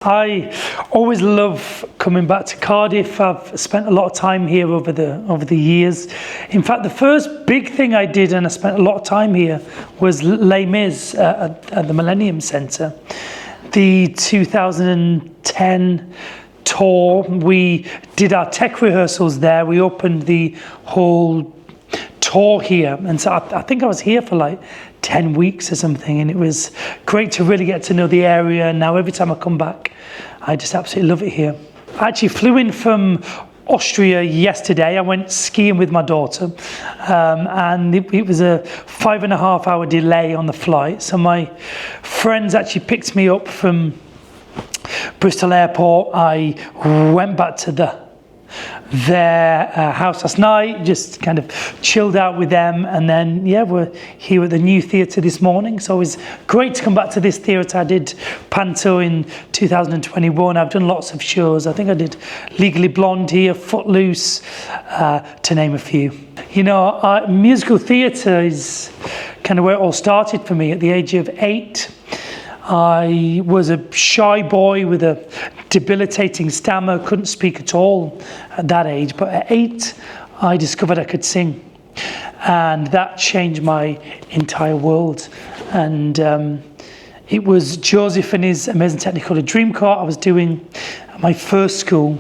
I always love coming back to Cardiff. I've spent a lot of time here over the years. In fact, the first big thing I did, and I spent a lot of time here, was Les Mis at the Millennium Centre. The 2010 tour, we did our tech rehearsals there. We opened the whole tour here, and so I think I was here for like 10 weeks or something, and it was great to really get to know the area. And now every time I come back, I just absolutely love it here. I actually flew in from Austria yesterday. I went skiing with my daughter, and it was a 5.5 hour delay on the flight. So my friends actually picked me up from Bristol Airport. I went back to their house last night, just kind of chilled out with them, and then we're here at the new theatre this morning. So it was great to come back to this theatre. I did Panto in 2021. I've done lots of shows. I think I did Legally Blonde here, Footloose, to name a few. You know, musical theatre is kind of where it all started for me. At the age of 8, I was a shy boy with a debilitating stammer, couldn't speak at all at that age. But at 8, I discovered I could sing. And that changed my entire world. And it was Joseph and his amazing Technicolor Dreamcoat I was doing at my first school.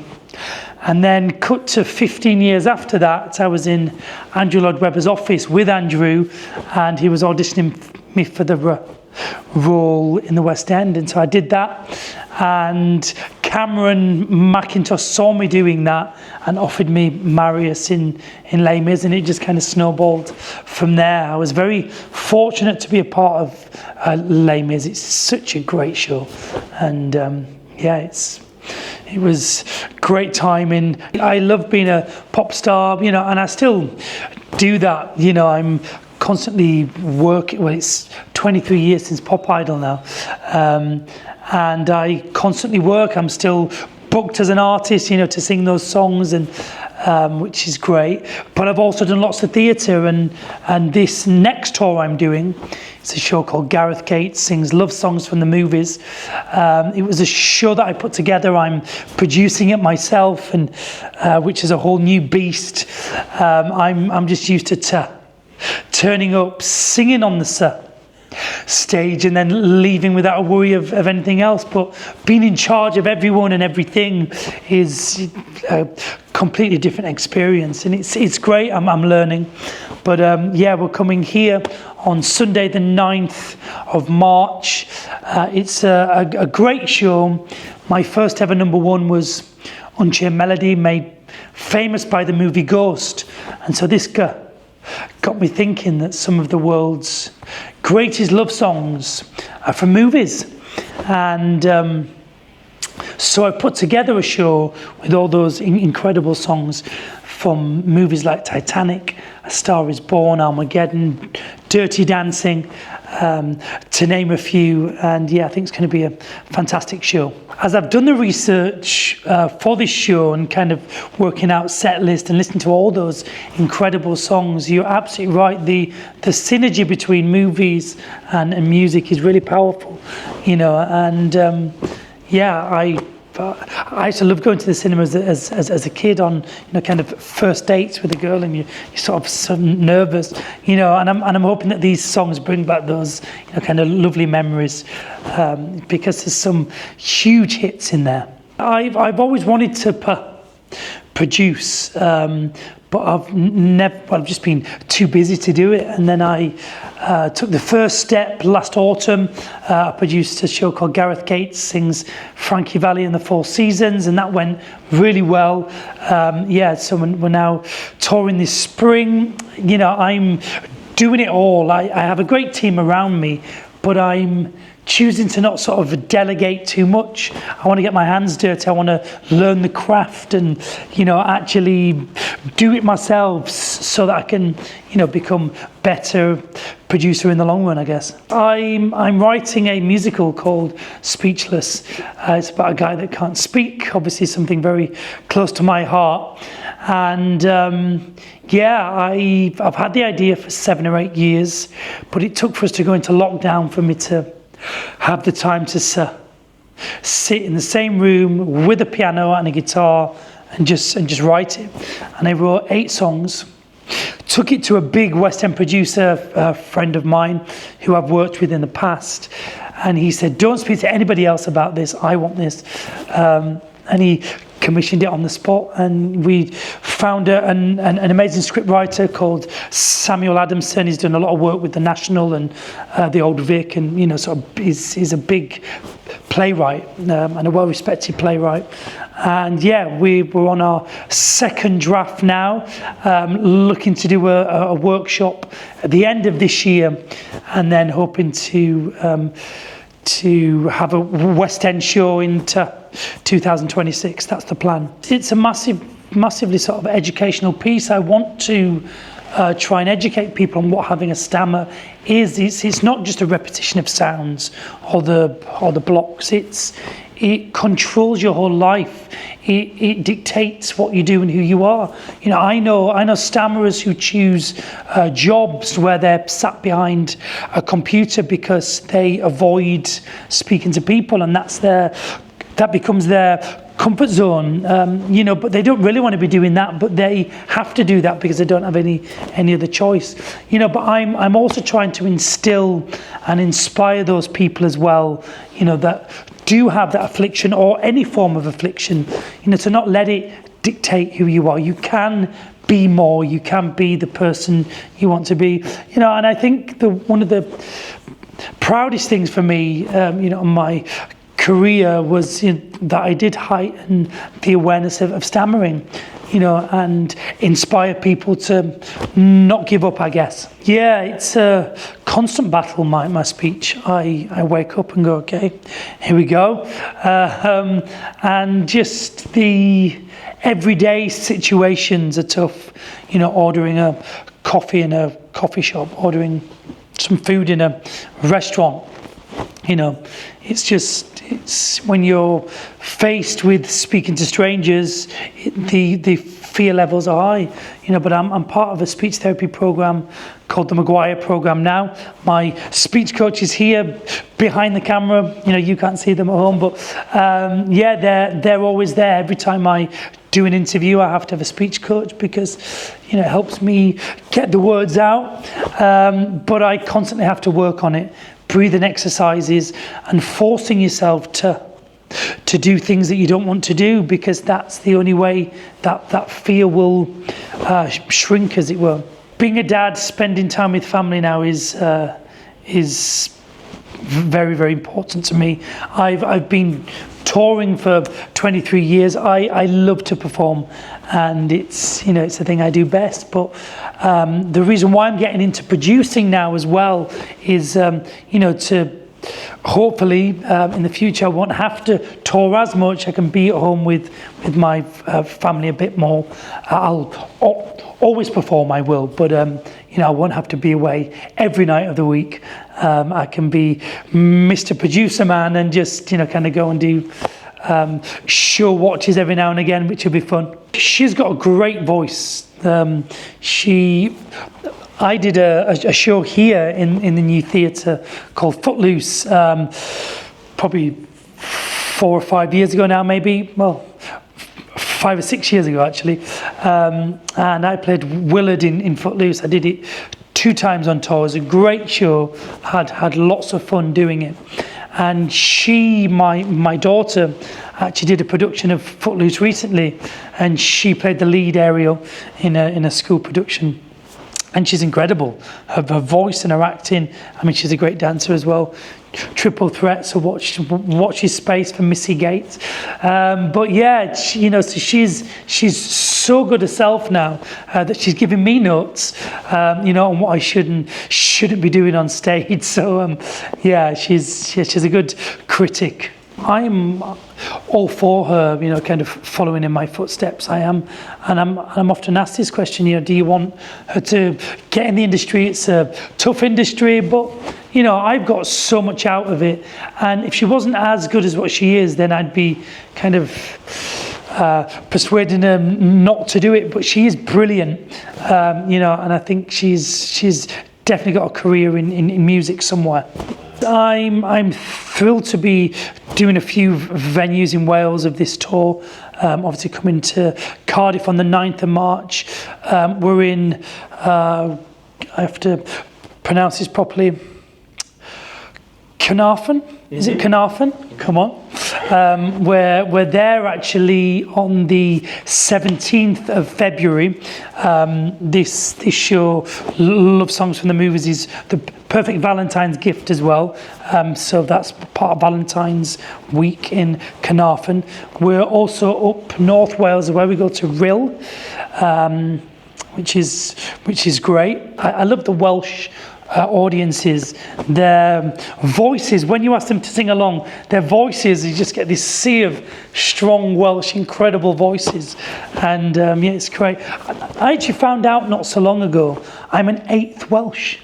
And then cut to 15 years after that, I was in Andrew Lloyd Webber's office with Andrew, and he was auditioning me for the role in the West End, and so I did that, and Cameron McIntosh saw me doing that and offered me Marius in Les Mis, and it just kind of snowballed from there. I was very fortunate to be a part of Les Mis. It's such a great show, and it was great timing. I love being a pop star, you know, and I still do that. You know, I'm constantly working. Well, it's 23 years since Pop Idol now, and I constantly work. I'm still booked as an artist, you know, to sing those songs, and which is great. But I've also done lots of theatre, and this next tour I'm doing, it's a show called Gareth Gates Sings Love Songs from the Movies. It was a show that I put together. I'm producing it myself, and which is a whole new beast. I'm just used to turning up, singing on the stage, and then leaving without a worry of anything else. But being in charge of everyone and everything is a completely different experience, and it's great. I'm learning. But we're coming here on Sunday the 9th of March. It's a great show. My first ever #1 was Unchained Melody, made famous by the movie Ghost, and so this got me thinking that some of the world's greatest love songs are from movies. And so I put together a show with all those incredible songs from movies like Titanic, A Star Is Born, Armageddon, Dirty Dancing, to name a few. And I think it's going to be a fantastic show. As I've done the research for this show and kind of working out set list and listening to all those incredible songs, you're absolutely right. The synergy between movies and music is really powerful, you know. And I used to love going to the cinemas as a kid on, you know, kind of first dates with a girl, and you're sort of so nervous, you know. And I'm hoping that these songs bring back those, you know, kind of lovely memories, because there's some huge hits in there. I've always wanted to produce, but I've just been too busy to do it. And then I took the first step last autumn. I produced a show called Gareth Gates Sings Frankie Valli and the Four Seasons, and that went really well. So we're now touring this spring. You know, I'm doing it all. I have a great team around me, but I'm choosing to not sort of delegate too much. I want to get my hands dirty. I want to learn the craft and, you know, actually do it myself so that I can, you know, become better producer in the long run, I guess. I'm writing a musical called Speechless. It's about a guy that can't speak, obviously something very close to my heart. And I've had the idea for 7 or 8 years, but it took for us to go into lockdown for me to have the time to sit in the same room with a piano and a guitar and just write it. And I wrote 8 songs. Took it to a big West End producer, a friend of mine who I've worked with in the past, and he said, don't speak to anybody else about this, I want this. And he commissioned it on the spot, and we found an amazing script writer called Samuel Adamson. He's done a lot of work with the National and the Old Vic, and sort of he's a big playwright and a well-respected playwright. And yeah, we're on our 2nd draft now, looking to do a workshop at the end of this year, and then hoping to have a West End show into 2026. That's the plan. It's a massively sort of educational piece. I want to try and educate people on what having a stammer is. It's not just a repetition of sounds or the blocks. It controls your whole life. It dictates what you do and who you are. I know stammerers who choose jobs where they're sat behind a computer because they avoid speaking to people, and that becomes their comfort zone. But they don't really want to be doing that, but they have to do that because they don't have any other choice. But I'm also trying to instill and inspire those people as well, that do have that affliction or any form of affliction, to not let it dictate who you are. You can be more, you can be the person you want to be, and I think one of the proudest things for me, in my career was that I did heighten the awareness of stammering, and inspire people to not give up, I guess. Yeah, it's a constant battle, my speech. I wake up and go, okay, here we go. And just the everyday situations are tough, ordering a coffee in a coffee shop, ordering some food in a restaurant. It's when you're faced with speaking to strangers, the fear levels are high. But I'm part of a speech therapy program called the Maguire program now. My speech coach is here behind the camera. You can't see them at home, but they're always there. Every time I do an interview, I have to have a speech coach because it helps me get the words out. But I constantly have to work on it. Breathing exercises and forcing yourself to do things that you don't want to do, because that's the only way that fear will shrink, as it were. Being a dad, spending time with family now is very, very important to me. I've been touring for 23 years. I love to perform, and it's a thing I do best. But the reason why I'm getting into producing now as well is to hopefully in the future I won't have to tour as much. I can be at home with my family a bit more. I'll always perform, I will, but I won't have to be away every night of the week. I can be Mr. Producer Man and just kind of go and do show watches every now and again, which will be fun. She's got a great voice. I did a show here in the new theatre called Footloose, probably 4 or 5 years ago now, maybe. Well, 5 or 6 years ago actually, and I played Willard in Footloose. I did it 2 times on tour. It was a great show. Had lots of fun doing it. And my daughter, actually did a production of Footloose recently, and she played the lead Ariel in a school production. And she's incredible. Her voice and her acting. I mean, she's a great dancer as well. Triple threat. So watch his space for Missy Gates. But yeah, so she's so good herself now that she's giving me notes, on what I shouldn't be doing on stage. So yeah, she's a good critic. I'm all for her, kind of following in my footsteps. I am, and I'm often asked this question, do you want her to get in the industry? It's a tough industry, but I've got so much out of it, and if she wasn't as good as what she is, then I'd be kind of persuading her not to do it. But she is brilliant, and I think she's definitely got a career in music somewhere. I'm thrilled to be doing a few venues in Wales of this tour. Obviously coming to Cardiff on the 9th of March. We're in, I have to pronounce this properly, Carnarvon? Is it Carnarvon? Come on. We're there actually on the 17th of February. This show, Love Songs from the Movies, is the perfect Valentine's gift as well. So that's part of Valentine's week in Carnarvon. We're also up North Wales where we go to Rhyl, which is great. I love the Welsh audiences, their voices, when you ask them to sing along, their voices, you just get this sea of strong Welsh, incredible voices. And yeah, it's great. I actually found out not so long ago, I'm an 8th Welsh.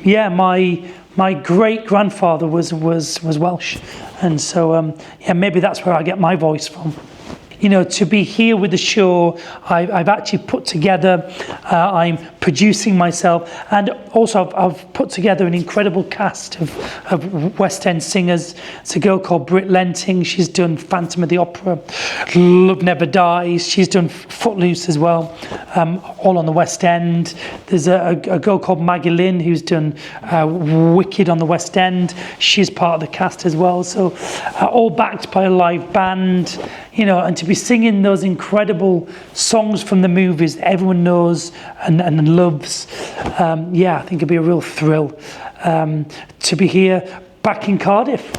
Yeah, my great grandfather was Welsh. And so yeah, maybe that's where I get my voice from. You know, to be here with the show, I've actually put together, I'm producing myself, and also I've put together an incredible cast of West End singers. It's a girl called Britt Lenting. She's done Phantom of the Opera, Love Never Dies. She's done Footloose as well, all on the West End. There's a girl called Maggie Lynn who's done Wicked on the West End. She's part of the cast as well. So all backed by a live band. You know, and to be singing those incredible songs from the movies that everyone knows and loves, yeah, I think it'd be a real thrill to be here back in Cardiff.